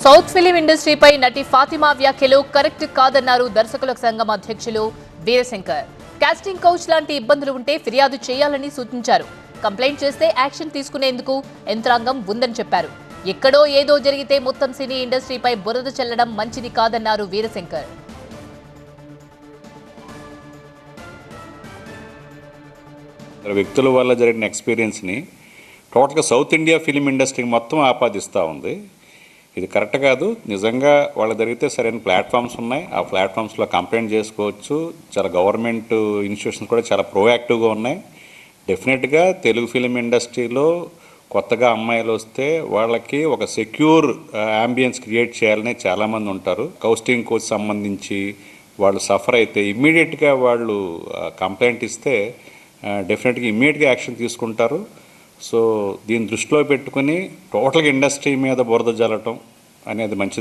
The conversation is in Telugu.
సౌత్ ఫిలిం ఇండస్ట్రీపై నటి ఫాతిమా వ్యాఖ్యలు కరెక్ట్ కాదన్నారు దర్శకుల సంఘం అధ్యక్షులు వీరశంకర్. కాస్టింగ్ కౌచ్ లాంటి ఇబ్బందులు ఉంటే ఫిర్యాదు చేయాలని సూచించారు. కంప్లైంట్ చేస్తే యాక్షన్ తీసుకునేందుకు యంత్రాంగం ఉందని చెప్పారు. ఎక్కడో ఏదో జరిగితే మొత్తం సినీ ఇండస్ట్రీపై బురద చల్లడం మంచిది కాదన్నారు వీరశంకర్. వ్యక్తుల వల్ల జరిగిన ఎక్స్పీరియన్స్ని టోటల్గా సౌత్ ఇండియా ఫిలిం ఇండస్ట్రీకి మొత్తం ఆపాదిస్తూ ఉంది. ఇది కరెక్ట్ కాదు. నిజంగా వాళ్ళు జరిగితే సరైన ప్లాట్ఫామ్స్ ఉన్నాయి. ఆ ప్లాట్ఫామ్స్లో కంప్లైంట్ చేసుకోవచ్చు. చాలా గవర్నమెంట్ ఇన్స్టిట్యూషన్స్ కూడా చాలా ప్రోయాక్టివ్గా ఉన్నాయి. డెఫినెట్గా తెలుగు ఫిలిం ఇండస్ట్రీలో కొత్తగా అమ్మాయిలు వస్తే వాళ్ళకి ఒక సెక్యూర్ అంబియన్స్ క్రియేట్ చేయాలని చాలామంది ఉంటారు. కౌస్టింగ్ కోచ్ సంబంధించి వాళ్ళు సఫర్ అయితే ఇమ్మీడియట్గా వాళ్ళు కంప్లైంట్ ఇస్తే డెఫినెట్గా ఇమ్మీడియట్గా యాక్షన్ తీసుకుంటారు. సో దీన్ని దృష్టిలో పెట్టుకుని టోటల్గా ఇండస్ట్రీ మీద బురద జల్లటం అనేది మంచిది